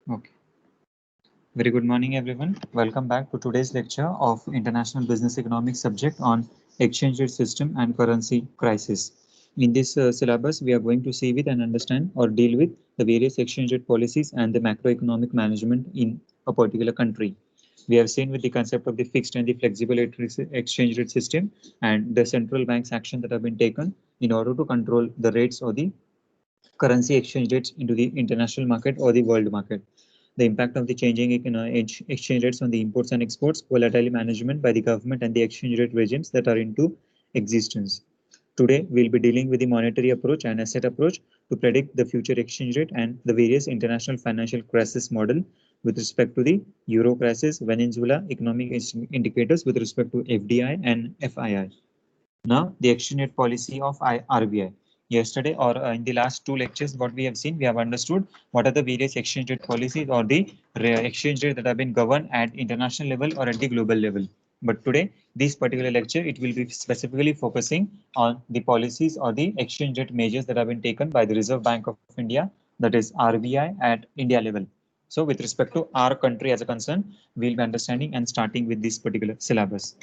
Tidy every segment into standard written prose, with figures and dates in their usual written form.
Okay. Very good morning, everyone. Welcome back to today's lecture of International Business Economics subject on exchange rate system and currency crisis. In this syllabus, we are going to see with and understand or deal with the various exchange rate policies and the macroeconomic management in a particular country. We have seen with the concept of the fixed and the flexible exchange rate system and the central bank's action that have been taken in order to control the rates or the currency exchange rates into the international market or the world market. The impact of the changing exchange rates on the imports and exports, volatile management by the government and the exchange rate regimes that are into existence. Today, we'll be dealing with the monetary approach and asset approach to predict the future exchange rate and the various international financial crisis model with respect to the euro crisis, Venezuela economic indicators with respect to FDI and FII. Now, the exchange rate policy of RBI. Yesterday or in the last two lectures, what we have seen, we have understood what are the various exchange rate policies or the exchange rate that have been governed at international level or at the global level. But today, this particular lecture, it will be specifically focusing on the policies or the exchange rate measures that have been taken by the Reserve Bank of India, that is RBI at India level. So with respect to our country as a concern, we'll be understanding and starting with this particular syllabus.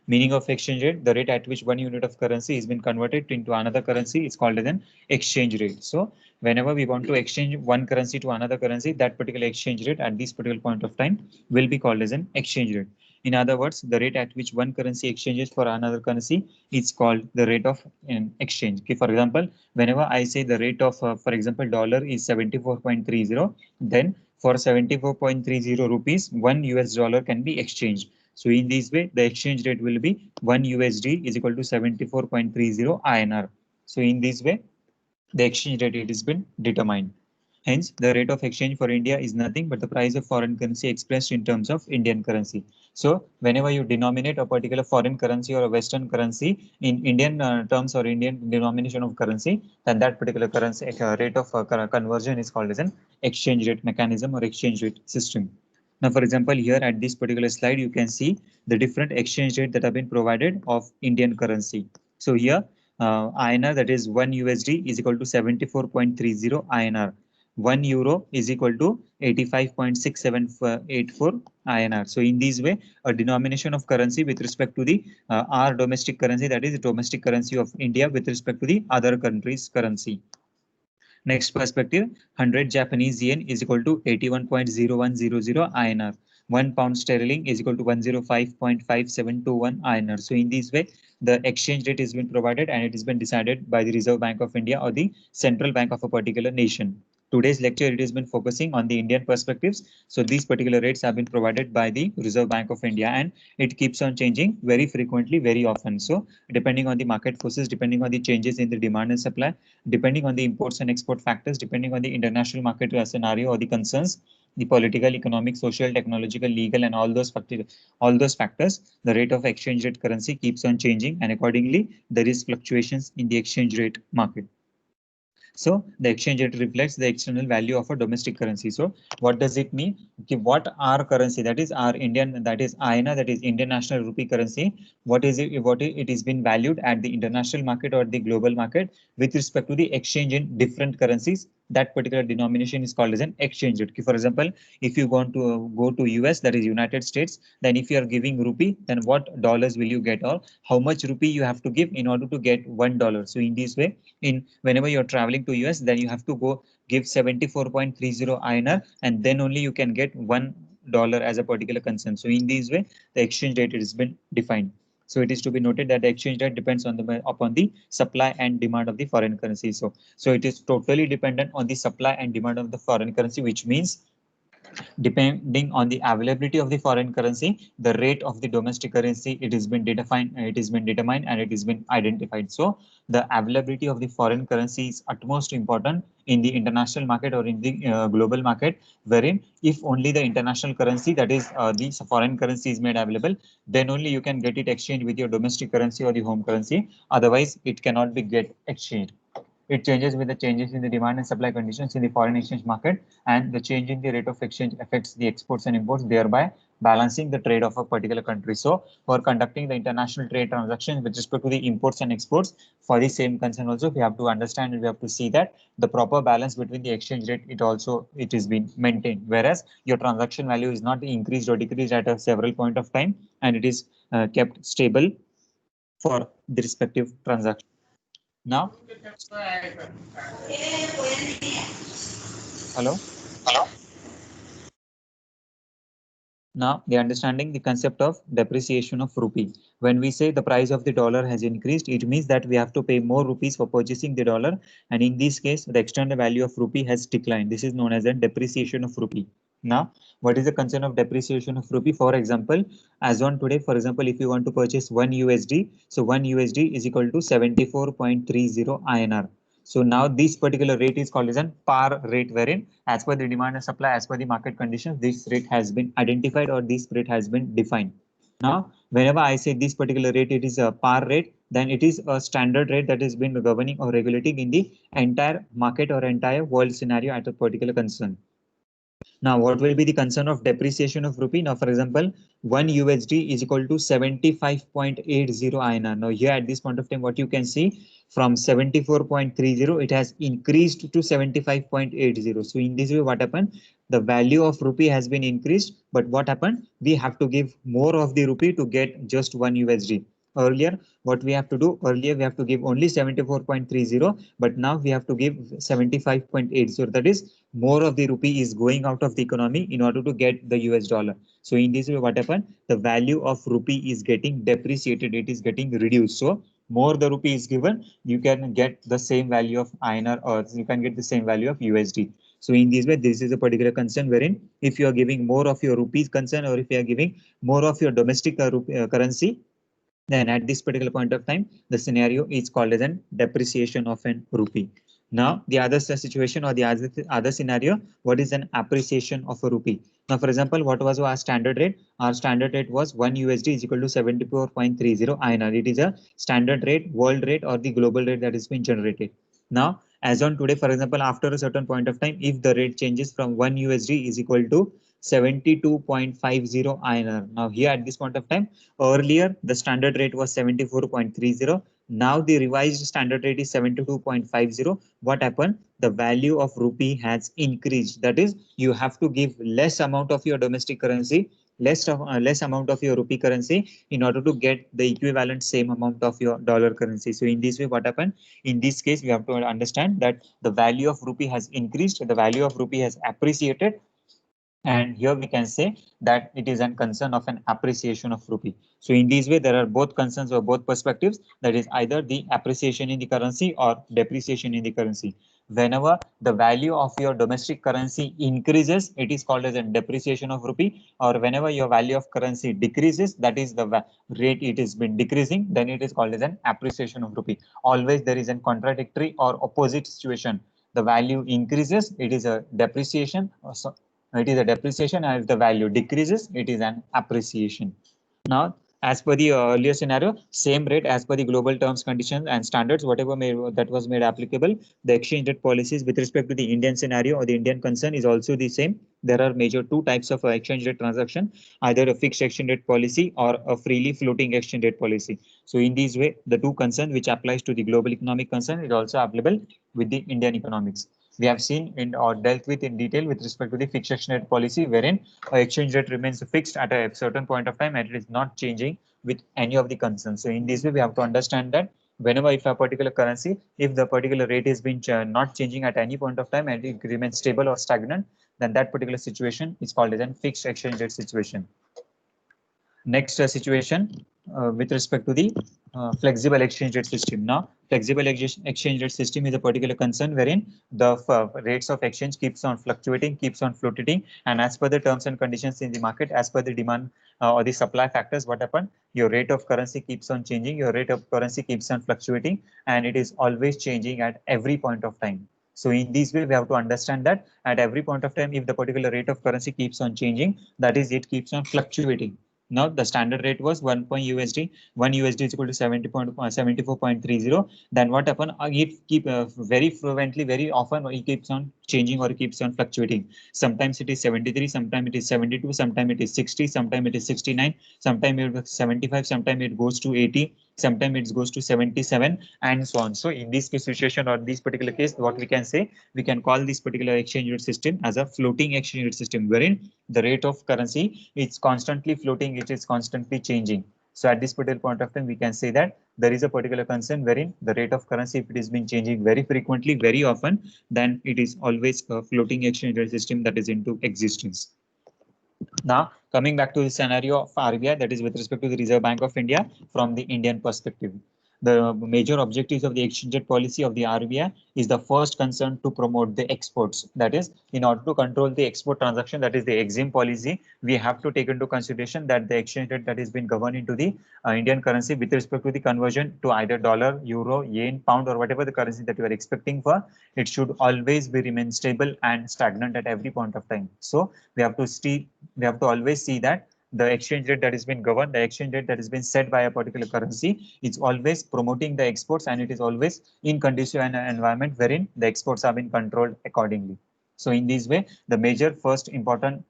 Meaning of exchange rate, the rate at which one unit of currency is been converted into another currency is called as an exchange rate. So whenever we want to exchange one currency to another currency, that particular exchange rate at this particular point of time will be called as an exchange rate. In other words, the rate at which one currency exchanges for another currency is called the rate of exchange. Okay, for example, whenever I say the rate of, for example, dollar is 74.30, then for 74.30 rupees, one US dollar can be exchanged. So in this way, the exchange rate will be 1 USD is equal to 74.30 INR. So in this way, the exchange rate it has been determined. Hence, the rate of exchange for India is nothing but the price of foreign currency expressed in terms of Indian currency. So, whenever you denominate a particular foreign currency or a Western currency in Indian terms or Indian denomination of currency, then that particular currency rate of conversion is called as an exchange rate mechanism or exchange rate system. Now, for example, here at this particular slide, you can see the different exchange rate that have been provided of Indian currency. So here, INR, that is 1 USD is equal to 74.30 INR. 1 euro is equal to 85.6784 INR. So in this way, a denomination of currency with respect to the our domestic currency, that is the domestic currency of India with respect to the other countries' currency. Next perspective, 100 Japanese yen is equal to 81.0100 INR. 1 pound sterling is equal to 105.5721 INR. So in this way, the exchange rate has been provided and it has been decided by the Reserve Bank of India or the central bank of a particular nation. Today's lecture, it has been focusing on the Indian perspectives. So these particular rates have been provided by the Reserve Bank of India and it keeps on changing very frequently, very often. So depending on the market forces, depending on the changes in the demand and supply, depending on the imports and export factors, depending on the international market scenario or the concerns, the political, economic, social, technological, legal, and all those factors, the rate of exchange rate currency keeps on changing, and accordingly, there is fluctuations in the exchange rate market. So the exchange rate reflects the external value of a domestic currency. So what does it mean? Okay, what our currency, that is our Indian, that is INR, that is Indian National Rupee currency, what is it? What it is been valued at the international market or the global market with respect to the exchange in different currencies. That particular denomination is called as an exchange rate. Okay, for example, if you want to go to US, that is United States, then if you are giving rupee, then what dollars will you get, or how much rupee you have to give in order to get $1. So in this way, in whenever you're traveling to US, then you have to go give 74.30 INR and then only you can get $1 as a particular concern. So in this way, the exchange rate has been defined. So it is to be noted that the exchange rate depends on the upon the supply and demand of the foreign currency. So it is totally dependent on the supply and demand of the foreign currency, which means depending on the availability of the foreign currency, the rate of the domestic currency, it has been defined, it has been determined, and it has been identified. So the availability of the foreign currency is utmost important in the international market or in the global market, wherein if only the international currency, that is the foreign currency is made available, then only you can get it exchanged with your domestic currency or the home currency. Otherwise, it cannot be get exchanged. It changes with the changes in the demand and supply conditions in the foreign exchange market, and the change in the rate of exchange affects the exports and imports, thereby balancing the trade of a particular country. So for conducting the international trade transactions with respect to the imports and exports, for the same concern also, we have to understand and we have to see that the proper balance between the exchange rate, it is being maintained, whereas your transaction value is not increased or decreased at a several point of time, and it is kept stable for the respective transaction. Now, hello. Now, the understanding the concept of depreciation of rupee. When we say the price of the dollar has increased, it means that we have to pay more rupees for purchasing the dollar. And in this case, the external value of rupee has declined. This is known as a depreciation of rupee. Now, what is the concern of depreciation of rupee? For example, as on today, for example, if you want to purchase 1 USD, so 1 USD is equal to 74.30 INR. So now this particular rate is called as a par rate, wherein as per the demand and supply, as per the market conditions, this rate has been identified or this rate has been defined. Now, whenever I say this particular rate, it is a par rate, then it is a standard rate that has been governing or regulating in the entire market or entire world scenario at a particular concern. Now, what will be the concern of depreciation of rupee? Now, for example, 1 USD is equal to 75.80 INR. Now, here at this point of time, what you can see from 74.30, it has increased to 75.80. So, in this way, what happened? The value of rupee has been increased, but what happened? We have to give more of the rupee to get just 1 USD. Earlier, what we have to do? Earlier, we have to give only 74.30, but now we have to give 75.80. That is, more of the rupee is going out of the economy in order to get the US dollar. So in this way, what happened? The value of rupee is getting depreciated. It is getting reduced. So more the rupee is given, you can get the same value of INR, or you can get the same value of USD. So in this way, this is a particular concern wherein if you are giving more of your rupees concern, or if you are giving more of your domestic currency, then at this particular point of time, the scenario is called as an depreciation of an rupee. Now, the other situation or the other scenario, what is an appreciation of a rupee? Now, for example, what was our standard rate? Our standard rate was 1 USD is equal to 74.30 INR. It is a standard rate, world rate, or the global rate that has been generated. Now, as on today, for example, after a certain point of time, if the rate changes from 1 USD is equal to 72.50 INR. Now, here at this point of time, earlier the standard rate was 74.30. Now the revised standard rate is 72.50. What happened? The value of rupee has increased. That is, you have to give less amount of your domestic currency, less amount of your rupee currency in order to get the equivalent same amount of your dollar currency. So in this way, what happened? In this case, we have to understand that the value of rupee has increased, the value of rupee has appreciated, and here we can say that it is a concern of an appreciation of rupee. So in this way, there are both concerns or both perspectives, that is either the appreciation in the currency or depreciation in the currency. Whenever the value of your domestic currency increases, it is called as a depreciation of rupee, or whenever your value of currency decreases, that is the rate it has been decreasing, then it is called as an appreciation of rupee. Always there is a contradictory or opposite situation. The value increases, it is a depreciation, it is a depreciation, and if the value decreases, it is an appreciation. Now, as per the earlier scenario, same rate as per the global terms, conditions, and standards, whatever that was made applicable, the exchange rate policies with respect to the Indian scenario or the Indian concern is also the same. There are major two types of exchange rate transaction, either a fixed exchange rate policy or a freely floating exchange rate policy. So in this way, the two concern which applies to the global economic concern is also applicable with the Indian economics. We have seen in or dealt with in detail with respect to the fixed exchange rate policy, wherein exchange rate remains fixed at a certain point of time and it is not changing with any of the concerns. So in this way, we have to understand that whenever if a particular currency, if the particular rate is been not changing at any point of time and it remains stable or stagnant, then that particular situation is called as a fixed exchange rate situation. Next situation with respect to the flexible exchange rate system. Now, flexible exchange rate system is a particular concern wherein the rates of exchange keeps on fluctuating, keeps on fluctuating, and as per the terms and conditions in the market, as per the demand or the supply factors, what happen? Your rate of currency keeps on changing, your rate of currency keeps on fluctuating, and it is always changing at every point of time. So in this way, we have to understand that at every point of time, if the particular rate of currency keeps on changing, that is, it keeps on fluctuating. Now the standard rate was 1 USD. 1 USD is equal to 74.30. Then what happened? It keep very frequently, very often, it keeps on changing or keeps on fluctuating. Sometimes it is 73, sometimes it is 72, sometimes it is 60, sometimes it is 69, sometimes it is 75, sometimes it goes to 80, sometimes it goes to 77, and so on. So in this situation or this particular case, what we can say, we can call this particular exchange rate system as a floating exchange rate system, wherein the rate of currency is constantly floating, it is constantly changing. So at this particular point of time, we can say that there is a particular concern wherein the rate of currency, if it is been changing very frequently, very often, then it is always a floating exchange rate system that is into existence. Now, coming back to the scenario of RBI, that is with respect to the Reserve Bank of India from the Indian perspective. The major objectives of the exchange rate policy of the RBI is the first concern to promote the exports. That is, in order to control the export transaction, that is the EXIM policy, we have to take into consideration that the exchange rate that has been governed into the Indian currency with respect to the conversion to either dollar, euro, yen, pound, or whatever the currency that you are expecting for, it should always be remain stable and stagnant at every point of time. So we have to always see that the exchange rate that has been governed, the exchange rate that has been set by a particular currency, is always promoting the exports, and it is always in conducive environment wherein the exports have been controlled accordingly. So in this way, the major first important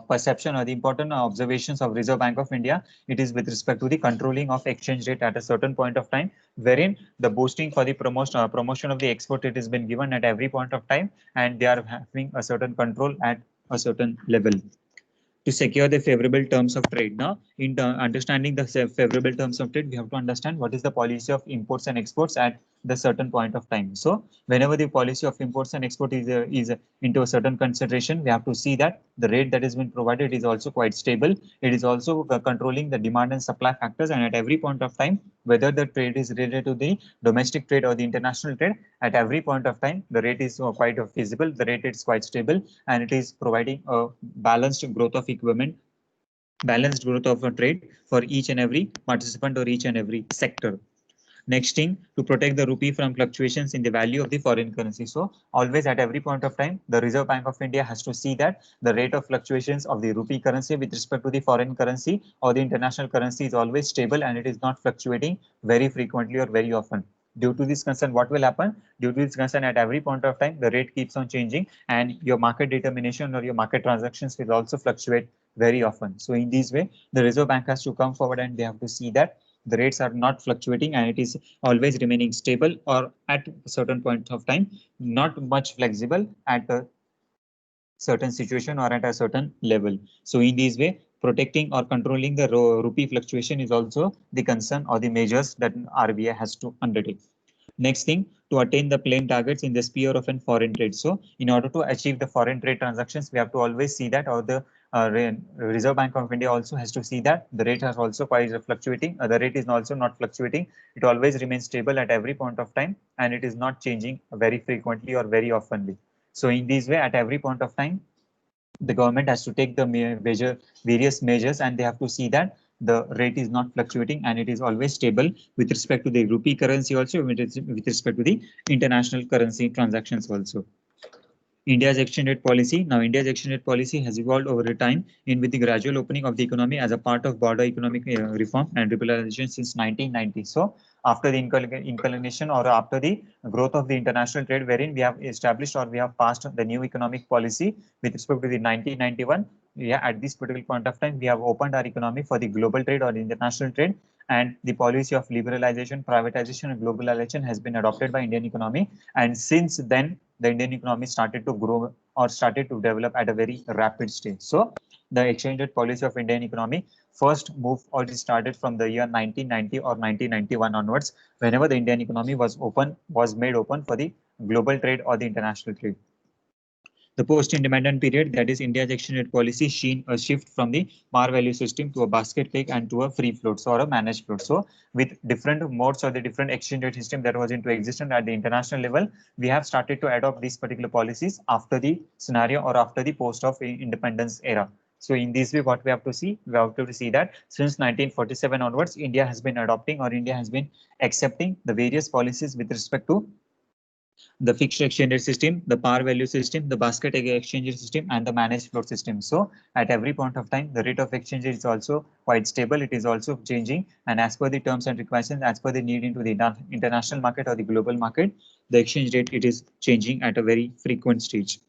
perception or the important observations of Reserve Bank of India, it is with respect to the controlling of exchange rate at a certain point of time, wherein the boosting for the promotion of the export, it has been given at every point of time, and they are having a certain control at a certain level to secure the favorable terms of trade. Now, in understanding the favorable terms of trade, we have to understand what is the policy of imports and exports at the certain point of time. So, whenever the policy of imports and export is into a certain consideration, we have to see that the rate that has been provided is also quite stable. It is also controlling the demand and supply factors, and at every point of time, whether the trade is related to the domestic trade or the international trade, at every point of time, the rate is quite feasible, the rate is quite stable, and it is providing a balanced growth of equipment, balanced growth of a trade for each and every participant or each and every sector. Next thing, to protect the rupee from fluctuations in the value of the foreign currency. So always at every point of time, the Reserve Bank of India has to see that the rate of fluctuations of the rupee currency with respect to the foreign currency or the international currency is always stable, and it is not fluctuating very frequently or very often. Due to this concern, what will happen? Due to this concern, at every point of time, the rate keeps on changing, and your market determination or your market transactions will also fluctuate very often. So in this way, the Reserve Bank has to come forward and they have to see that the rates are not fluctuating and it is always remaining stable, or at a certain point of time, not much flexible at a certain situation or at a certain level. So in this way, protecting or controlling the rupee fluctuation is also the concern or the measures that RBI has to undertake. Next thing, to attain the plain targets in the sphere of an foreign trade. So in order to achieve the foreign trade transactions, we have to always see that, or the Reserve Bank of India also has to see that the rate is also quite fluctuating. The rate is also not fluctuating. It always remains stable at every point of time, and it is not changing very frequently or very oftenly. So in this way, at every point of time, the government has to take the various measures, and they have to see that the rate is not fluctuating and it is always stable with respect to the rupee currency, also with respect to the international currency transactions also. India's exchange rate policy. Now, India's exchange rate policy has evolved over time in with the gradual opening of the economy as a part of broader economic reform and liberalization since 1990. So, after the inclination or after the growth of the international trade, wherein we have established or we have passed the new economic policy with respect to the 1991. Yeah, at this particular point of time, we have opened our economy for the global trade or international trade, and the policy of liberalization, privatization, and globalization has been adopted by Indian economy. And since then, the Indian economy started to grow or started to develop at a very rapid stage. So the exchange rate policy of Indian economy first move or started from the year 1990 or 1991 onwards, whenever the Indian economy was made open for the global trade or the international trade. The post-independent period, that is India's exchange rate policy, seen a shift from the par value system to a basket cake and to a free float or a managed float. So with different modes or the different exchange rate system that was into existence at the international level, we have started to adopt these particular policies after the scenario or after the post of independence era. So in this way, what we have to see, we have to see that since 1947 onwards, India has been adopting or India has been accepting the various policies with respect to the fixed exchange rate system, the par value system, the basket exchange rate system, and the managed float system. So at every point of time, the rate of exchange is also quite stable. It is also changing, and as per the terms and requirements, as per the need into the international market or the global market, the exchange rate, it is changing at a very frequent stage.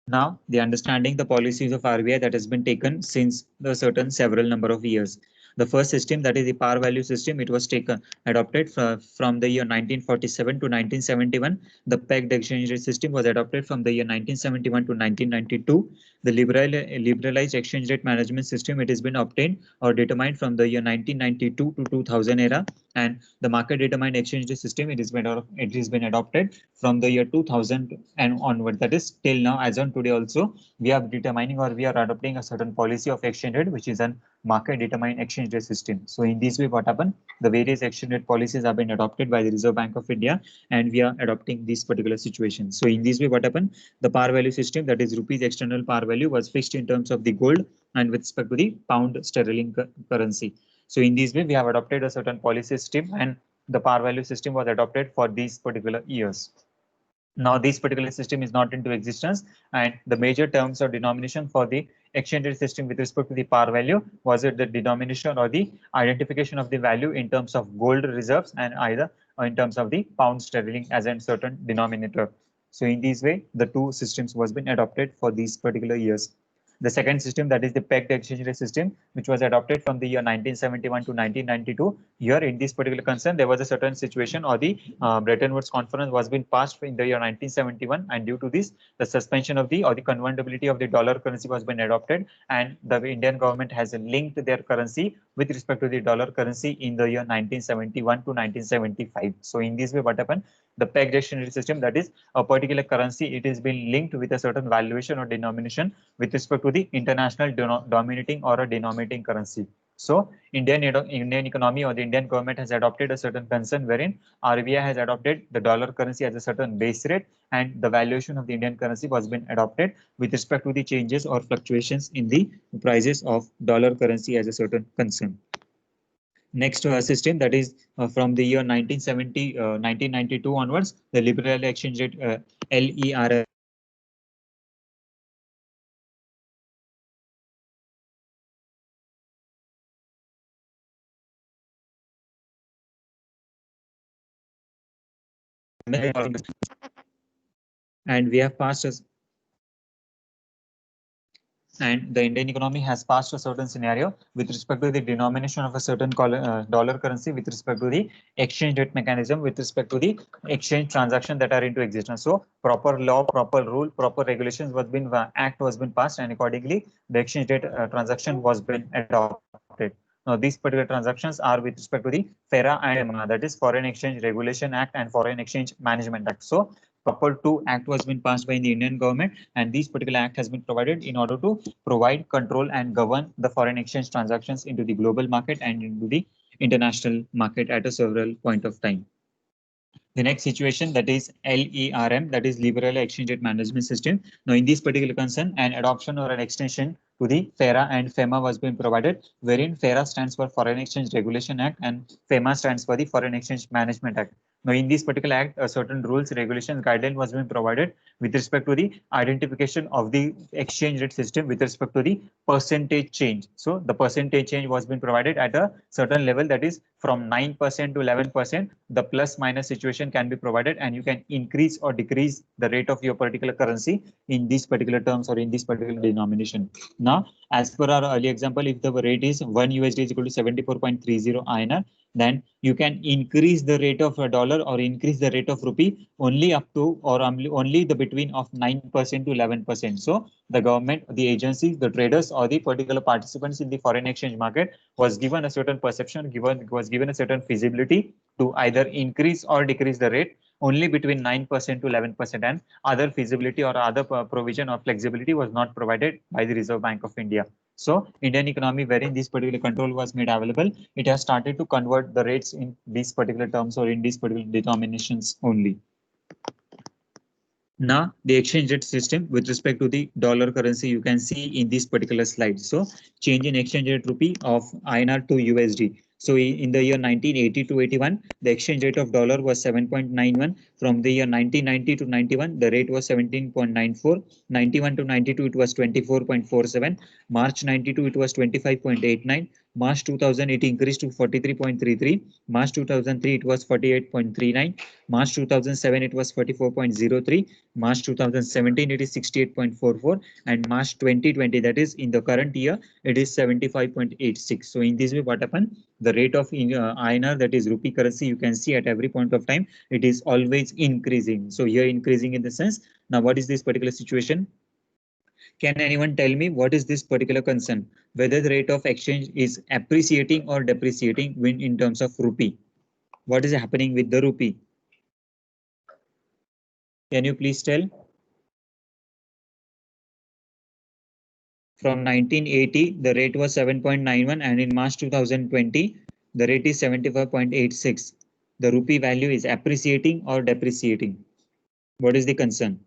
Now, the understanding the policies of RBI that has been taken since the certain several number of years. The first system, that is the par value system, it was adopted from the year 1947 to 1971. The pegged exchange rate system was adopted from the year 1971 to 1992. The liberalized exchange rate management system, it has been obtained or determined from the year 1992 to 2000 era, and the market determined exchange rate system, it has been adopted from the year 2000 and onward. That is till now, as on today also, we are determining or we are adopting a certain policy of exchange rate, which is an market determined exchange rate system. So in this way, what happened? The various exchange rate policies have been adopted by the Reserve Bank of India, and we are adopting this particular situation. So in this way, what happened? The par value system, that is rupees external par value, was fixed in terms of the gold and with respect to the pound sterling currency. So in this way, we have adopted a certain policy system, and the par value system was adopted for these particular years. Now, this particular system is not into existence, and the major terms or denomination for the exchange rate system with respect to the par value was it the denomination or the identification of the value in terms of gold reserves and either in terms of the pound sterling as a certain denominator. So in this way, the two systems was been adopted for these particular years. The second system, that is the pegged exchange rate system, which was adopted from the year 1971 to 1992. Here, in this particular concern, there was a certain situation, or the Bretton Woods Conference was being passed in the year 1971, and due to this, the suspension of the or the convertibility of the dollar currency was been adopted, and the Indian government has linked their currency with respect to the dollar currency in the year 1971 to 1975. So in this way, what happened? The pegged exchange rate system, that is a particular currency, it is being linked with a certain valuation or denomination with respect to the international dominating or a denominating currency. So Indian economy or the Indian government has adopted a certain concern wherein RBI has adopted the dollar currency as a certain base rate, and the valuation of the Indian currency was been adopted with respect to the changes or fluctuations in the prices of dollar currency as a certain concern. Next system, that is from the year 1992 onwards, the liberal exchange rate LERS and we have passed and the Indian economy has passed a certain scenario with respect to the denomination of a certain dollar currency with respect to the exchange rate mechanism with respect to the exchange transaction that are into existence. So proper law, proper rule, proper regulations was been act was been passed, and accordingly the exchange rate transaction was been adopted. Now, these particular transactions are with respect to the FERA and EMA, that is Foreign Exchange Regulation Act and Foreign Exchange Management Act. So proper two act was been passed by the Indian government, and this particular act has been provided in order to provide control and govern the foreign exchange transactions into the global market and into the international market at a several point of time. The next situation, that is LERM, that is Liberal Exchange Rate Management System. Now, in this particular concern, an adoption or an extension to the FERA and FEMA was being provided, wherein FERA stands for Foreign Exchange Regulation Act and FEMA stands for the Foreign Exchange Management Act. Now, in this particular act, certain rules, regulations, guideline was being provided with respect to the identification of the exchange rate system with respect to the percentage change. So the percentage change was being provided at a certain level, that is from 9% to 11%. The plus minus situation can be provided, and you can increase or decrease the rate of your particular currency in these particular terms or in this particular denomination. Now, as per our earlier example, if the rate is 1 USD is equal to 74.30 INR, then you can increase the rate of a dollar or increase the rate of rupee only up to or only the between of 9% to 11%. So the government, the agencies, the traders, or the particular participants in the foreign exchange market was given a certain perception, was given a certain feasibility to either increase or decrease the rate only between 9% to 11%, and other feasibility or other provision or flexibility was not provided by the Reserve Bank of India. So Indian economy, wherein this particular control was made available, it has started to convert the rates in these particular terms or in these particular denominations only. Now, the exchange rate system with respect to the dollar currency, you can see in this particular slide. So change in exchange rate rupee of INR to USD. So in the year 1980 to 81, the exchange rate of dollar was 7.91. From the year 1990 to 91, the rate was 17.94. 91 to 92, it was 24.47. March 92, it was 25.89. March 2000, it increased to 43.33. March 2003, it was 48.39. March 2007, it was 44.03. March 2017, it is 68.44. And March 2020, that is in the current year, it is 75.86. So in this way, what happened? The rate of INR, that is rupee currency, you can see at every point of time, it is always increasing. So here increasing in the sense, now what is this particular situation? Can anyone tell me what is this particular concern? Whether the rate of exchange is appreciating or depreciating in terms of rupee? What is happening with the rupee? Can you please tell? From 1980, the rate was 7.91, and in March 2020, the rate is 75.86. The rupee value is appreciating or depreciating? What is the concern?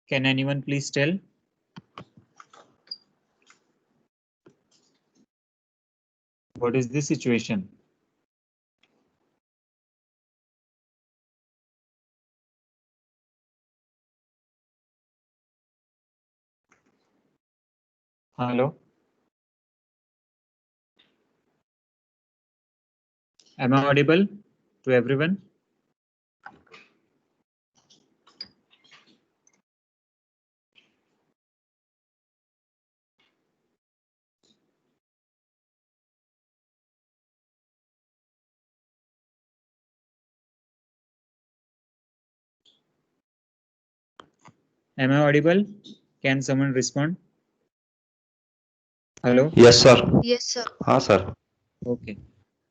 Can anyone please tell? What is the situation? Hello? Am I audible to everyone? Am I audible? Can someone respond? Hello? Yes, sir. Yes, sir. Sir. Okay.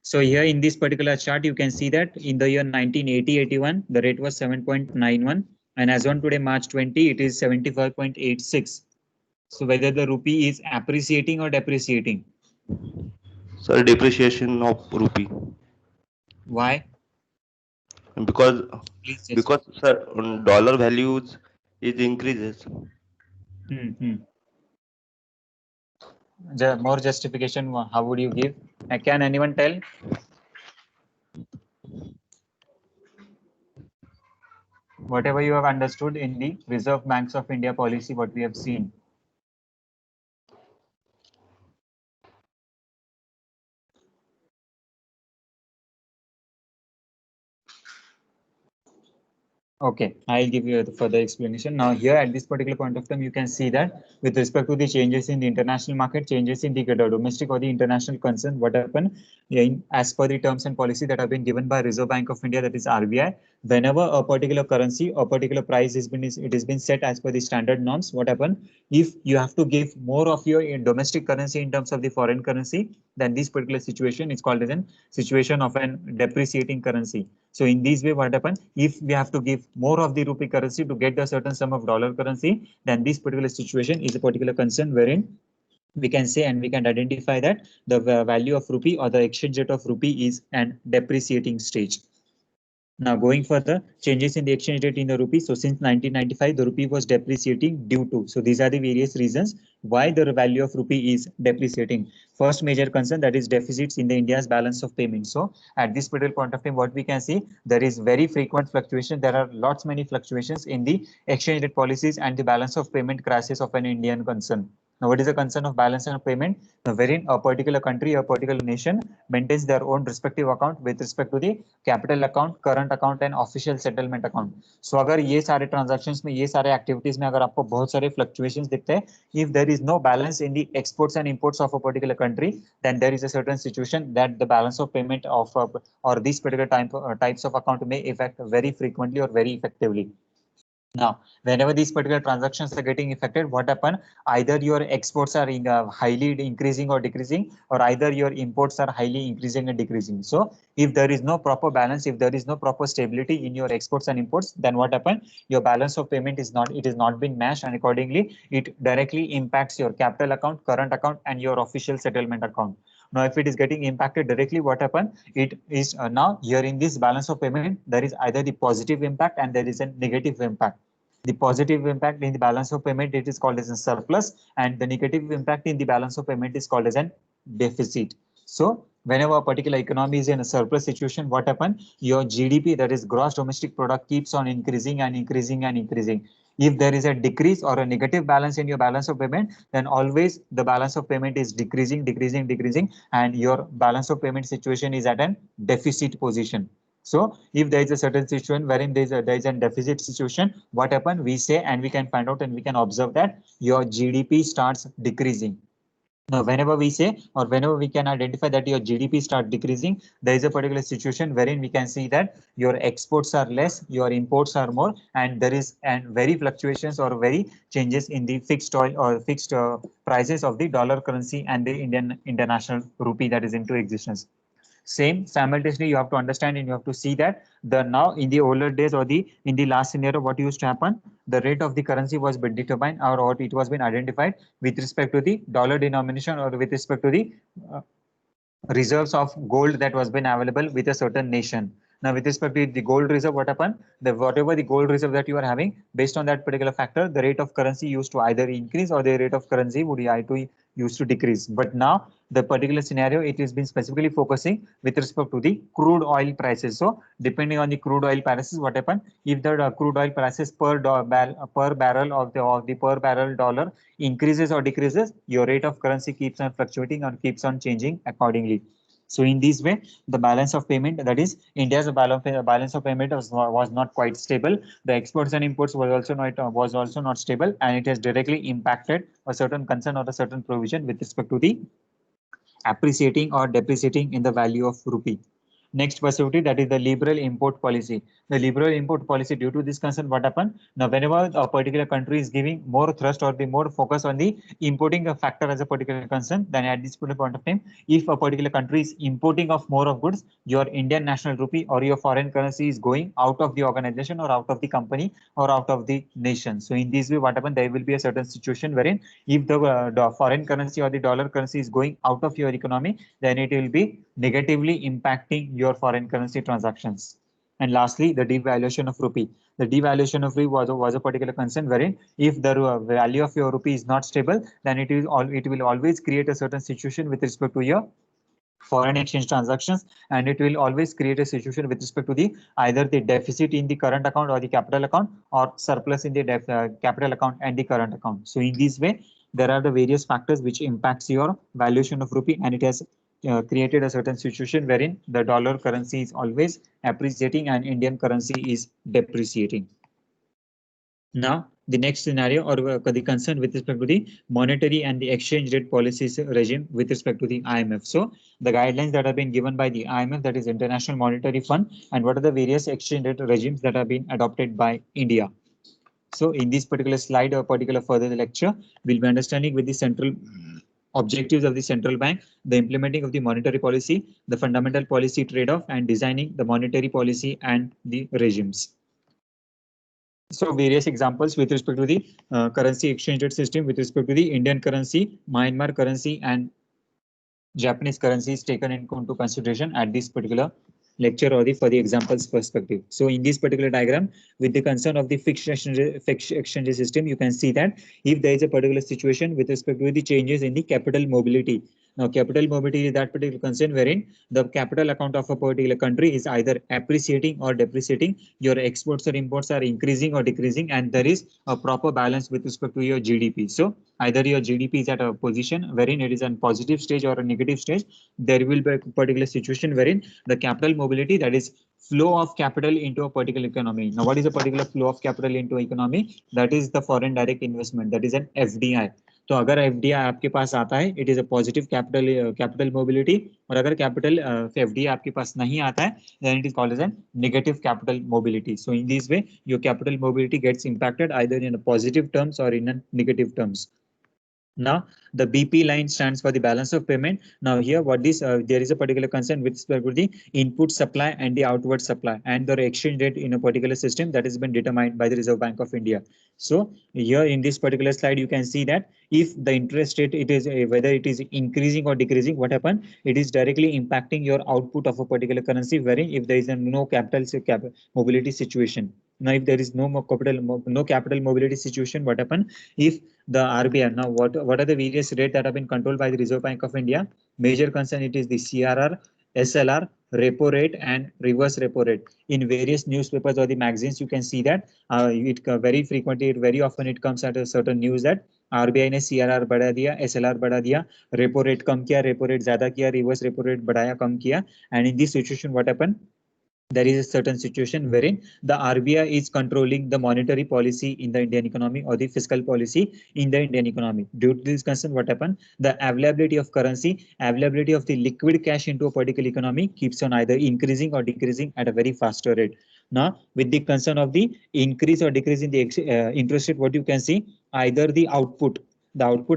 So here in this particular chart, you can see that in the year 1980-81, the rate was 7.91. And as on today, March 20, it is 75.86. So whether the rupee is appreciating or depreciating? Sir, depreciation of rupee. Why? Because Please just. sir, dollar values is increases. More justification, how would you give? Can anyone tell? Whatever you have understood in the Reserve Banks of India policy, what we have seen. Okay, I'll give you the further explanation. Now here at this particular point of time, you can see that with respect to the changes in the international market, changes in the domestic or the international concern, what happened as per the terms and policy that have been given by Reserve Bank of India, that is RBI, whenever a particular currency or particular price it has been set as per the standard norms, what happened? If you have to give more of your domestic currency in terms of the foreign currency, then this particular situation is called as a situation of an depreciating currency. So in this way, what happens? If we have to give more of the rupee currency to get a certain sum of dollar currency, then this particular situation is a particular concern wherein we can say and we can identify that the value of rupee or the exchange rate of rupee is an depreciating stage. Now going further, changes in the exchange rate in the rupee. So since 1995, the rupee was depreciating due to. So these are the various reasons why the value of rupee is depreciating. First major concern, that is deficits in the India's balance of payments. So at this particular point of time, what we can see, there is very frequent fluctuation. There are many fluctuations in the exchange rate policies and the balance of payment crisis of an Indian concern. Now, what is the concern of balance of payment? Now, wherein a particular country, a particular nation maintains their own respective account with respect to the capital account, current account and official settlement account. So अगर ये सारे transactions में, ये सारे activities में अगर आपको बहुत सारे फ्लक्चुएशंस दिखते हैं, if there is no balance in the exports and imports of a particular country, then there is a certain situation that the balance of payment of or these particular types of account may affect very frequently or very effectively. Now, whenever these particular transactions are getting affected, what happen? Either your exports are highly increasing or decreasing, or either your imports are highly increasing and decreasing. So, if there is no proper balance, if there is no proper stability in your exports and imports, then what happen? Your balance of payment is not been matched, and accordingly, it directly impacts your capital account, current account, and your official settlement account. Now, if it is getting impacted directly, what happen? It is now here in this balance of payment, there is either the positive impact and there is a negative impact. The positive impact in the balance of payment, it is called as a surplus, and the negative impact in the balance of payment is called as an deficit. So whenever a particular economy is in a surplus situation, what happens? Your GDP, that is gross domestic product, keeps on increasing and increasing and increasing. If there is a decrease or a negative balance in your balance of payment, then always the balance of payment is decreasing, decreasing, decreasing, and your balance of payment situation is at an deficit position. So if there is a certain situation wherein there is a deficit situation, what happen? We say, and we can find out and we can observe that your GDP starts decreasing. Now, whenever we say or whenever we can identify that your GDP start decreasing, there is a particular situation wherein we can see that your exports are less, your imports are more, and there is and very fluctuations or very changes in the fixed oil or fixed prices of the dollar currency and the Indian international rupee that is into existence. Same simultaneously, you have to understand and you have to see that the now in the older days or the in the last scenario, what used to happen, the rate of the currency was been determined or what it was been identified with respect to the dollar denomination or with respect to the uh, reserves of gold that was been available with a certain nation. Now, with respect to the gold reserve, what happened? The whatever the gold reserve that you are having, based on that particular factor, the rate of currency used to either increase or the rate of currency would either used to decrease. But now, the particular scenario, it has been specifically focusing with respect to the crude oil prices. So, depending on the crude oil prices, what happened? If the crude oil prices per barrel of the per barrel dollar increases or decreases, your rate of currency keeps on fluctuating or keeps on changing accordingly. So in this way, the balance of payment, that is India's balance of payment was not quite stable. The exports and imports was also not stable, and it has directly impacted a certain concern or a certain provision with respect to the appreciating or depreciating in the value of rupee. Next perspective, that is the liberal import policy. The liberal import policy, due to this concern, what happened? Now, whenever a particular country is giving more thrust or the more focus on the importing a factor as a particular concern, then at this point of time, if a particular country is importing of more of goods, your Indian national rupee or your foreign currency is going out of the organization or out of the company or out of the nation. So in this way, what happened? There will be a certain situation wherein if the foreign currency or the dollar currency is going out of your economy, then it will be negatively impacting your foreign currency transactions. And lastly, the devaluation of rupee. The devaluation of rupee was a particular concern wherein if the value of your rupee is not stable, then it will always create a certain situation with respect to your foreign exchange transactions, and it will always create a situation with respect to the either the deficit in the current account or the capital account or surplus in the capital account and the current account. So in this way, there are the various factors which impacts your valuation of rupee, and it has created a certain situation wherein the dollar currency is always appreciating and Indian currency is depreciating. Now, the next scenario or the concern with respect to the monetary and the exchange rate policies regime with respect to the IMF. So, the guidelines that have been given by the IMF, that is International Monetary Fund, and what are the various exchange rate regimes that have been adopted by India. So, in this particular slide or particular further lecture, we'll be understanding with the central objectives of the central bank, the implementing of the monetary policy, the fundamental policy trade-off, and designing the monetary policy and the regimes. So various examples with respect to the currency exchange rate system with respect to the Indian currency, Myanmar currency, and Japanese currency is taken into consideration at this particular lecture or the for the examples perspective. So in this particular diagram, with the concern of the fixed exchange system, you can see that if there is a particular situation with respect to the changes in the capital mobility. Now, capital mobility is that particular concern wherein the capital account of a particular country is either appreciating or depreciating. Your exports or imports are increasing or decreasing, and there is a proper balance with respect to your GDP. So either your GDP is at a position wherein it is in positive stage or a negative stage, there will be a particular situation wherein the capital mobility, that is flow of capital into a particular economy. Now, what is a particular flow of capital into economy? That is the foreign direct investment, that is an FDI. तो अगर FDI आपके पास आता है, it is a positive capital mobility, और अगर capital FDI आपके पास नहीं आता है, then it is called as a negative capital mobility. So in this way, your capital mobility gets impacted either in a positive terms or in a negative terms. Now, the BP line stands for the balance of payment. Now, here, what this there is a particular concern with the input supply and the outward supply and the exchange rate in a particular system that has been determined by the Reserve Bank of India. So, here in this particular slide, you can see that if the interest rate, it is whether it is increasing or decreasing, what happened? It is directly impacting your output of a particular currency, wherein if there is a no capital mobility situation. Now, if there is no capital mobility situation, what happen if the RBI, now what are the various rates that have been controlled by the Reserve Bank of India? Major concern, it is the CRR, SLR, repo rate, and reverse repo rate. In various newspapers or the magazines, you can see that it very frequently, very often it comes at a certain news that RBI ने CRR बढ़ा दिया, SLR बढ़ा दिया, repo rate कम किया, repo rate ज़्यादा किया, reverse repo rate बढ़ाया, कम किया. And in this situation, what happened? There is a certain situation wherein the RBI is controlling the monetary policy in the Indian economy or the fiscal policy in the Indian economy. Due to this concern, what happened? The availability of currency, availability of the liquid cash into a particular economy keeps on either increasing or decreasing at a very faster rate. Now, with the concern of the increase or decrease in the interest rate, what you can see, either the output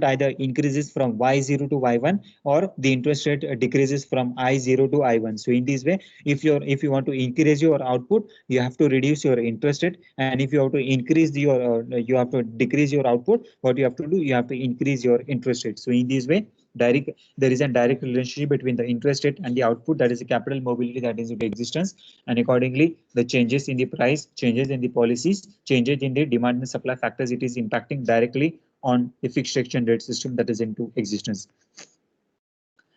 either increases from Y0 to Y1 or the interest rate decreases from I0 to I1. So in this way, if you want to increase your output, you have to reduce your interest rate, and if you have to increase your you have to decrease your output, what you have to do, you have to increase your interest rate. So in this way, there is a direct relationship between the interest rate and the output, that is the capital mobility that is into existence, and accordingly the changes in the price, changes in the policies, changes in the demand and supply factors, it is impacting directly on the fixed exchange rate system that is into existence.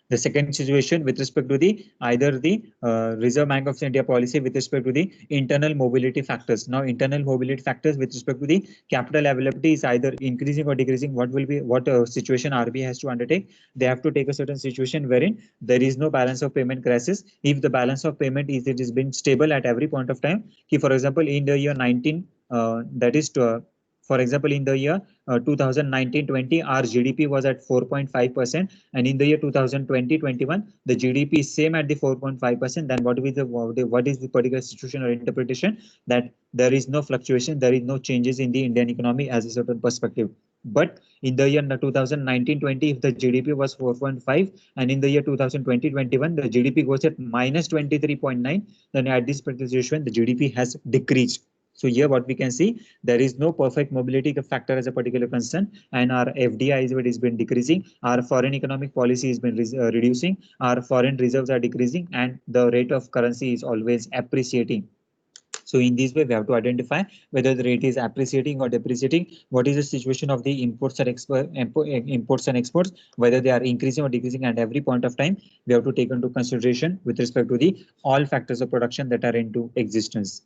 The second situation with respect to the either the Reserve Bank of India policy with respect to the internal mobility factors. Now, internal mobility factors with respect to the capital availability is either increasing or decreasing. What situation RBI has to undertake? They have to take a certain situation wherein there is no balance of payment crisis. If the balance of payment is it is been stable at every point of time. For example, in the year 19, that is to, for example, in the year 2019-20, our GDP was at 4.5%, and in the year 2020-21, the GDP is same at the 4.5%. Then what is the particular situation or interpretation? That there is no fluctuation, there is no changes in the Indian economy as a certain perspective. But in the year 2019-20, if the GDP was 4.5, and in the year 2020-21, the GDP goes at minus 23.9, then at this particular situation, the GDP has decreased. So here what we can see, there is no perfect mobility factor as a particular concern, and our FDI is been decreasing, our foreign economic policy has been reducing, our foreign reserves are decreasing, and the rate of currency is always appreciating. So in this way, we have to identify whether the rate is appreciating or depreciating, what is the situation of the imports and exports, whether they are increasing or decreasing at every point of time. We have to take into consideration with respect to the all factors of production that are into existence.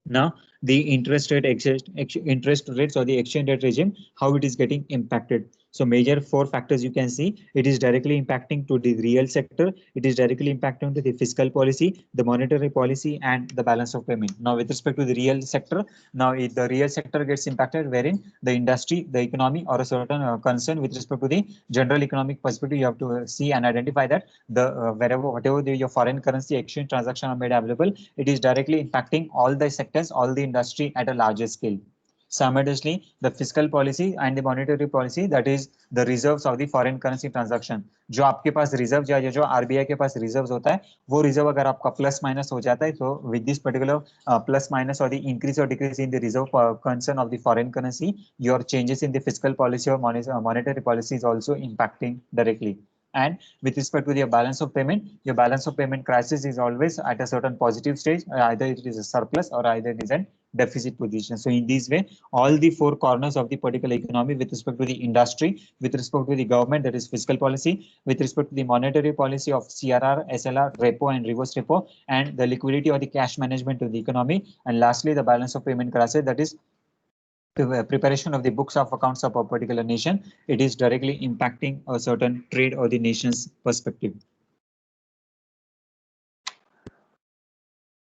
Now, the interest rates or the exchange rate regime, how it is getting impacted. So major four factors you can see, it is directly impacting to the real sector, it is directly impacting to the fiscal policy, the monetary policy, and the balance of payment. Now, with respect to the real sector, now if the real sector gets impacted, wherein the industry, the economy, or a certain concern with respect to the general economic perspective, you have to see and identify that the whatever your foreign currency exchange transaction are made available, it is directly impacting all the sectors, all the industry at a larger scale. Simultaneously, the fiscal policy and the monetary policy, that is the reserves of the foreign currency transaction. जो आपके पास reserve या जो RBI के पास reserve होता है, वो reserve अगर आपका प्लस माइनस हो जाता है, तो with this particular plus minus or the increase or decrease in the reserve concern of the foreign currency, your changes in the fiscal policy or monetary policy is also impacting directly. And with respect to your balance of payment crisis is always at a certain positive stage. Either it is a surplus or either it is a deficit position. So in this way, all the four corners of the particular economy with respect to the industry, with respect to the government, that is fiscal policy, with respect to the monetary policy of CRR, SLR, repo and reverse repo, and the liquidity or the cash management of the economy, and lastly the balance of payment crisis, that is preparation of the books of accounts of a particular nation, it is directly impacting a certain trade or the nation's perspective.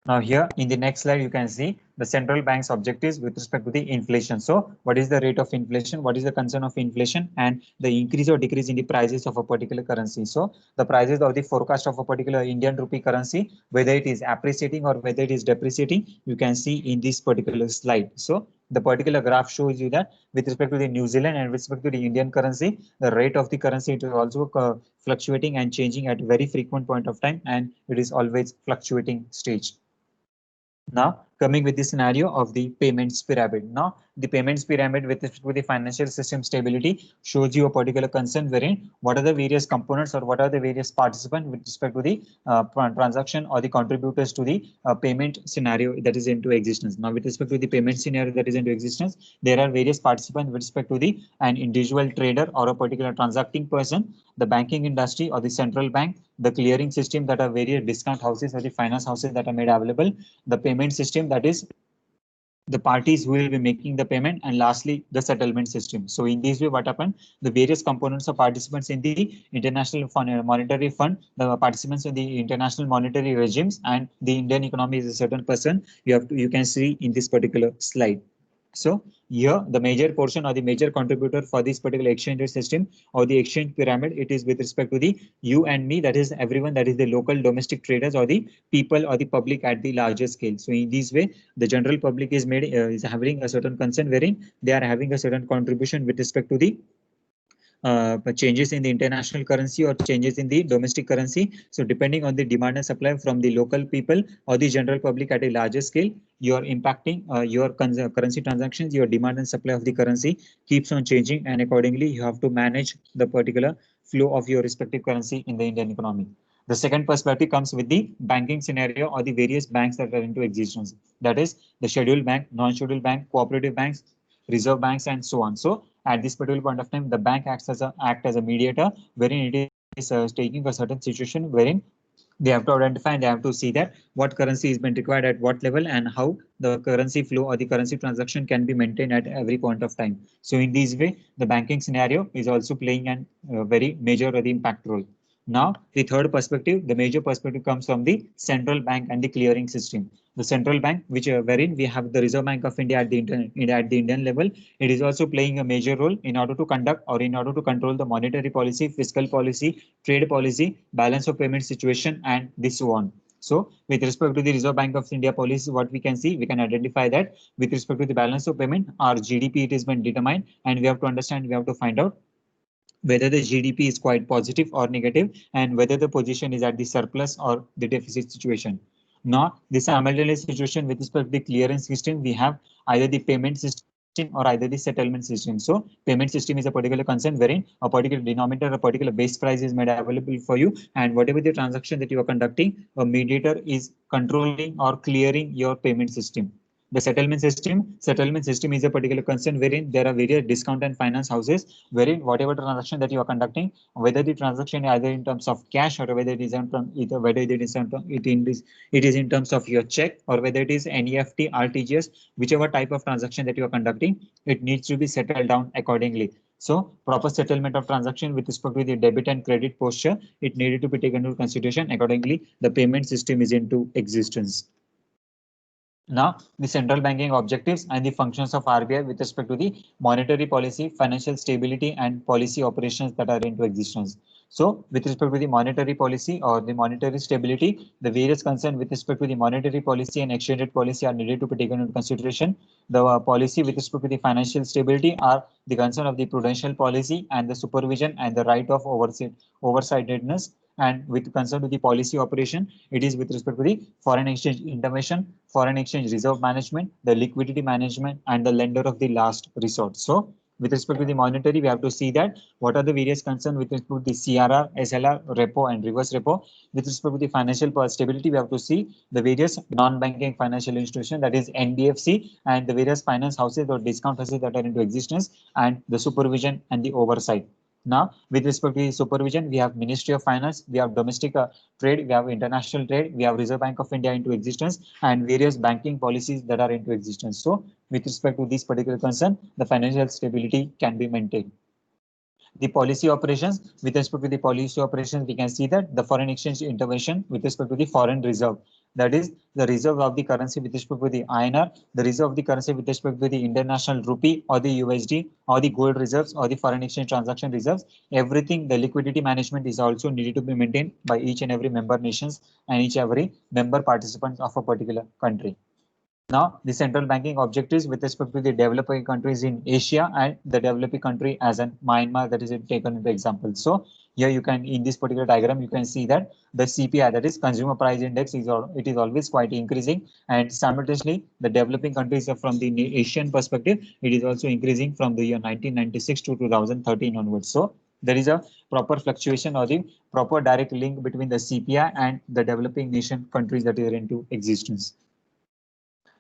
Now here in the next slide, you can see the central bank's objectives with respect to the inflation. So what is the rate of inflation? What is the concern of inflation? And the increase or decrease in the prices of a particular currency. So the prices of the forecast of a particular Indian rupee currency, whether it is appreciating or whether it is depreciating, you can see in this particular slide. So the particular graph shows you that with respect to the New Zealand and with respect to the Indian currency, the rate of the currency it is also fluctuating and changing at very frequent point of time, and it is always fluctuating stage. Now, coming with the scenario of the payments pyramid. Now, the payments pyramid with respect to the financial system stability shows you a particular concern wherein what are the various components or what are the various participants with respect to the transaction or the contributors to the payment scenario that is into existence. Now, with respect to the payment scenario that is into existence, there are various participants with respect to the an individual trader or a particular transacting person, the banking industry or the central bank, the clearing system that are various discount houses or the finance houses that are made available, the payment system that is the parties who will be making the payment, and lastly the settlement system. So in this way, what happened, the various components of participants in the international monetary fund, the participants in the international monetary regimes, and the Indian economy is a certain person you can see in this particular slide. So here the major portion or the major contributor for this particular exchange rate system or the exchange pyramid, it is with respect to the you and me, that is everyone, that is the local domestic traders or the people or the public at the larger scale. So in this way, the general public is made is having a certain concern wherein they are having a certain contribution with respect to the changes in the international currency or changes in the domestic currency. So depending on the demand and supply from the local people or the general public at a larger scale, you are impacting your currency transactions, your demand and supply of the currency keeps on changing, and accordingly you have to manage the particular flow of your respective currency in the Indian economy. The second perspective comes with the banking scenario or the various banks that are into existence. That is the scheduled bank, non-scheduled bank, cooperative banks, reserve banks, and so on. So at this particular point of time, the bank act as a mediator, wherein it is taking a certain situation wherein they have to identify and they have to see that what currency is being required at what level and how the currency flow or the currency transaction can be maintained at every point of time. So in this way, the banking scenario is also playing a very major or the impact role. Now, the third perspective, the major perspective comes from the central bank and the clearing system. The central bank, which wherein we have the Reserve Bank of India at the Indian level, it is also playing a major role in order to conduct or in order to control the monetary policy, fiscal policy, trade policy, balance of payment situation, and this so on. So with respect to the Reserve Bank of India policy, what we can see, we can identify that with respect to the balance of payment, our GDP, it has been determined, and we have to understand, we have to find out whether the GDP is quite positive or negative, and whether the position is at the surplus or the deficit situation. Now, the simultaneous situation with respect to the clearance system, we have either the payment system or either the settlement system. So payment system is a particular concern wherein a particular denominator, a particular base price is made available for you, and whatever the transaction that you are conducting, a mediator is controlling or clearing your payment system. The settlement system is a particular concern wherein there are various discount and finance houses wherein whatever transaction that you are conducting, whether the transaction either in terms of cash or whether it is in terms, either whether it is it is in terms of your check or whether it is NEFT, RTGS, whichever type of transaction that you are conducting, it needs to be settled down accordingly. So proper settlement of transaction with respect to the debit and credit posture, it needed to be taken into consideration. Accordingly, the payment system is into existence. Now, the central banking objectives and the functions of RBI with respect to the monetary policy, financial stability, and policy operations that are into existence. So, with respect to the monetary policy or the monetary stability, the various concerns with respect to the monetary policy and exchange rate policy are needed to be taken into consideration. The policy with respect to the financial stability are the concern of the prudential policy and the supervision and the right of oversightedness. And with concern to the policy operation, it is with respect to the foreign exchange intervention, foreign exchange reserve management, the liquidity management, and the lender of the last resort. So with respect to the monetary, we have to see that what are the various concerns with respect to the CRR, SLR, repo, and reverse repo. With respect to the financial stability, we have to see the various non-banking financial institutions, that is NBFC, and the various finance houses or discount houses that are into existence, and the supervision and the oversight. Now, with respect to the supervision, we have Ministry of Finance, we have domestic trade, we have international trade, we have Reserve Bank of India into existence, and various banking policies that are into existence. So, with respect to this particular concern, the financial stability can be maintained. The policy operations, with respect to the policy operations, we can see that the foreign exchange intervention with respect to the foreign reserve, that is the reserve of the currency with respect to the INR, the reserve of the currency with respect to the international rupee or the USD or the gold reserves or the foreign exchange transaction reserves. Everything, the liquidity management is also needed to be maintained by each and every member nations and each every member participants of a particular country. Now, the central banking objectives with respect to the developing countries in Asia and the developing country as in Myanmar, that is taken into example. So Here you can, in this particular diagram, you can see that the CPI, that is Consumer Price Index, it is always quite increasing, and simultaneously the developing countries from the Asian perspective, it is also increasing from the year 1996 to 2013 onwards. So there is a proper fluctuation or the proper direct link between the CPI and the developing nation countries that are into existence.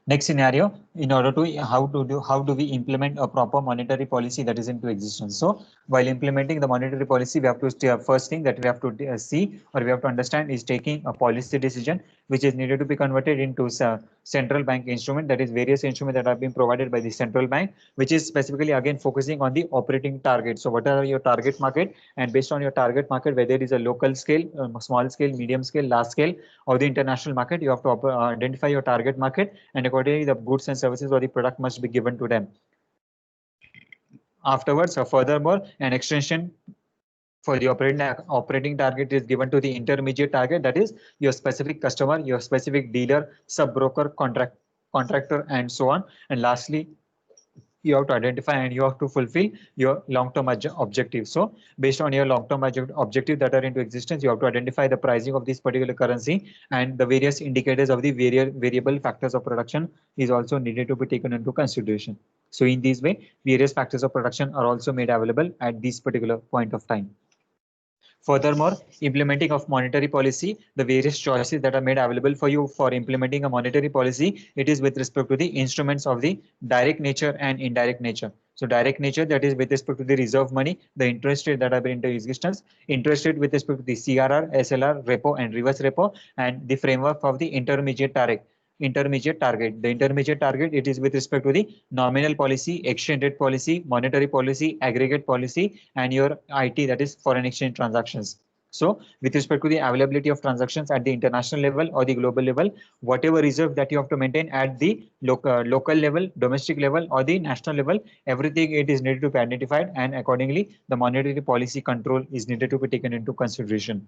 Next scenario, in order to how do we implement a proper monetary policy that is into existence. So while implementing the monetary policy, we have to first thing that we have to see or we have to understand is taking a policy decision which is needed to be converted into central bank instrument, that is various instruments that have been provided by the central bank, which is specifically again focusing on the operating target. So what are your target market, and based on your target market, whether it is a local scale, small scale, medium scale, large scale, or the international market, you have to identify your target market, and accordingly the goods and services or the product must be given to them. Afterwards, or furthermore, an extension for the operating target is given to the intermediate target, that is your specific customer, your specific dealer, sub broker, contractor, and so on. And lastly, you have to identify and you have to fulfill your long-term objective. So based on your long-term objective that are into existence, you have to identify the pricing of this particular currency, and the various indicators of the variable factors of production is also needed to be taken into consideration. So in this way, various factors of production are also made available at this particular point of time. Furthermore, implementing of monetary policy, the various choices that are made available for you for implementing a monetary policy, it is with respect to the instruments of the direct nature and indirect nature. So direct nature, that is with respect to the reserve money, the interest rate that have been into existence, interest rate with respect to the CRR, SLR, repo, and reverse repo, and the framework of the intermediate target. The intermediate target, it is with respect to the nominal policy, exchange rate policy, monetary policy, aggregate policy, and your IT, that is foreign exchange transactions. So with respect to the availability of transactions at the international level or the global level, whatever reserve that you have to maintain at the local level, domestic level, or the national level, everything it is needed to be identified, and accordingly the monetary policy control is needed to be taken into consideration.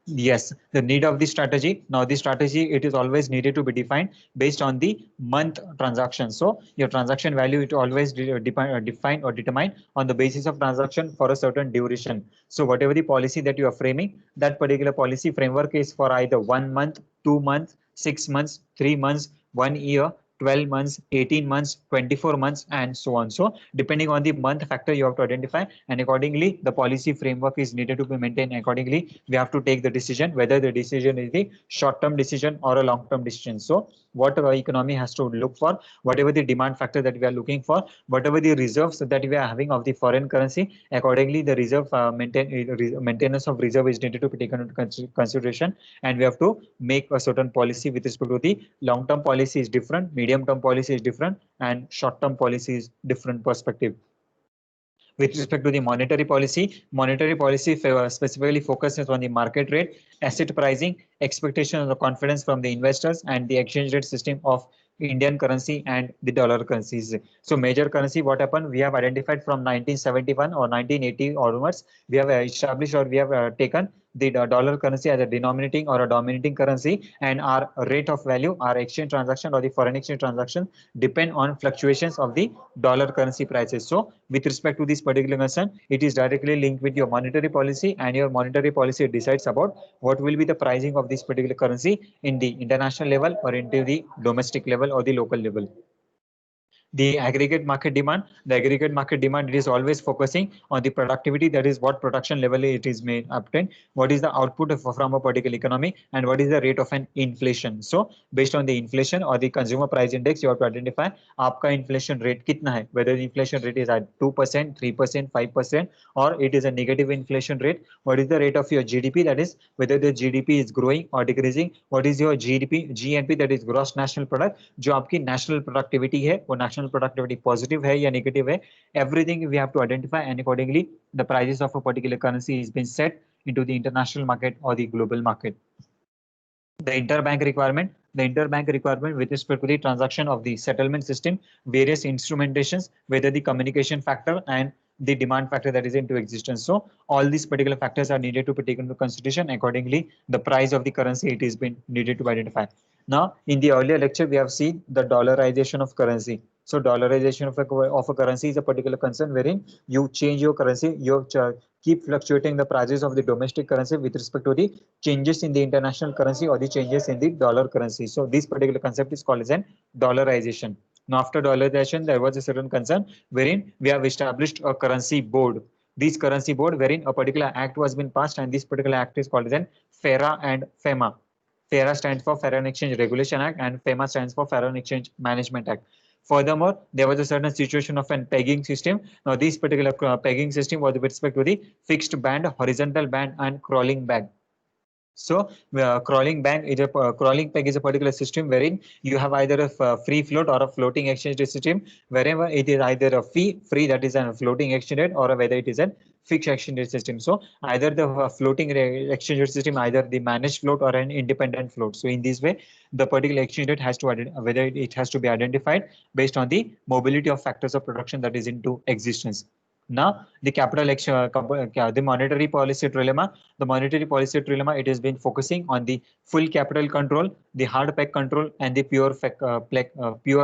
Yes, the need of the strategy. Now the strategy, it is always needed to be defined based on the month transaction. So your transaction value, it always defined or determined on the basis of transaction for a certain duration. So whatever the policy that you are framing, that particular policy framework is for either 1 month, 2 months, 6 months, 3 months, 1 year, 12 months, 18 months, 24 months, and so on. So depending on the month factor, you have to identify, and accordingly the policy framework is needed to be maintained. Accordingly, we have to take the decision whether the decision is the short-term decision or a long-term decision. So what our economy has to look for, whatever the demand factor that we are looking for, whatever the reserves that we are having of the foreign currency, accordingly the reserve maintenance of reserve is needed to be taken into consideration, and we have to make a certain policy with respect to the long-term policy is different, medium-term policy is different, and short-term policy is different perspective. With respect to the monetary policy specifically focuses on the market rate, asset pricing, expectation of the confidence from the investors, and the exchange rate system of Indian currency and the dollar currencies. So major currency, what happened, we have identified from 1971 or 1980 onwards, we have established or we have taken the dollar currency as a denominating or a dominating currency, and our rate of value, our exchange transaction or the foreign exchange transaction depend on fluctuations of the dollar currency prices. So with respect to this particular concern, it is directly linked with your monetary policy, and your monetary policy decides about what will be the pricing of this particular currency in the international level or into the domestic level or the local level. The aggregate market demand, it is always focusing on the productivity, that is what production level it is made obtained, what is the output from a particular economy, and what is the rate of an inflation. So based on the inflation or the consumer price index, you have to identify आपका inflation rate कितना है, whether the inflation rate is at 2%, 3%, 5%, or it is a negative inflation rate. What is the rate of your GDP, that is whether the GDP is growing or decreasing. What is your GNP, that is gross national product, जो आपकी national productivity है, वो national productivity positive है या negative है. Everything we have to identify, and accordingly the prices of a particular currency is being set into the international market or the global market. The interbank requirement with respect to the transaction of the settlement system, various instrumentations, whether the communication factor and the demand factor that is into existence. So all these particular factors are needed to be taken into consideration. Accordingly, the price of the currency, it is been needed to identify. Now, in the earlier lecture, we have seen the dollarization of currency. So dollarization of a currency is a particular concern wherein you change your currency, keep fluctuating the prices of the domestic currency with respect to the changes in the international currency or the changes in the dollar currency. So this particular concept is called as an dollarization. Now after dollarization, there was a certain concern wherein we have established a currency board. This currency board wherein a particular act was been passed, and this particular act is called as an FERA and FEMA. FERA stands for Foreign Exchange Regulation Act and FEMA stands for Foreign Exchange Management Act. Furthermore, there was a certain situation of an pegging system. Now, this particular pegging system was with respect to the fixed band, horizontal band, and crawling band. So crawling peg is a particular system wherein you have either a free float or a floating exchange rate system, wherever it is either a free that is a floating exchange rate, or whether it is a fixed exchange rate system. So either the floating exchange rate system, either the managed float or an independent float. So in this way, the particular exchange rate has to whether it has to be identified based on the mobility of factors of production that is into existence. Now, the the monetary policy trilemma. The monetary policy trilemma, it has been focusing on the full capital control, the hard peg control, and the pure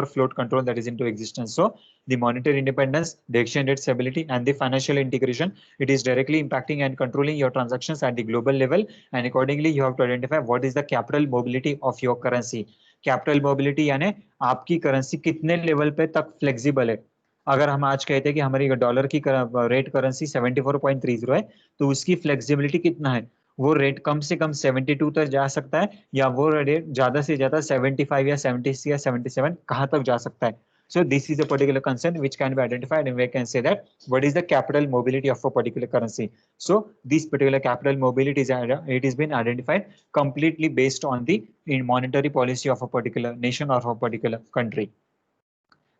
float control that is into existence. So, the monetary independence, the exchange rate stability, and the financial integration, it is directly impacting and controlling your transactions at the global level. And accordingly, you have to identify what is the capital mobility of your currency. Capital mobility यानी आपकी currency कितने level पे तक flexible है. अगर हम आज कहते हैं कि हमारी डॉलर की रेट करेंसी 74.30 है, तो उसकी फ्लेक्सिबिलिटी कितना है, वो रेट कम से कम 72 तक जा सकता है, या वो रेट ज्यादा से ज्यादा 75 या 70 या 77 कहाँ तक जा सकता है. So this is a particular concern which can be identified, and we can say that what is the capital mobility of a particular currency. So this particular capital mobility it has been identified completely based on the monetary policy of a particular nation or a particular country.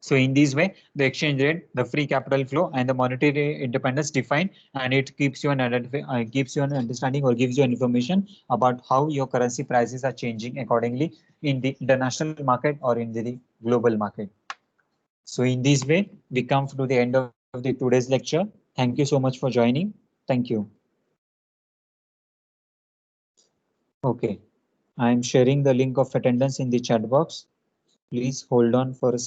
So in this way, the exchange rate, the free capital flow, and the monetary independence defined, and it keeps you an understanding or gives you an information about how your currency prices are changing accordingly in the international market or in the global market. So in this way, we come to the end of the today's lecture. Thank you so much for joining. Thank you. Okay, I am sharing the link of attendance in the chat box. Please hold on for a second.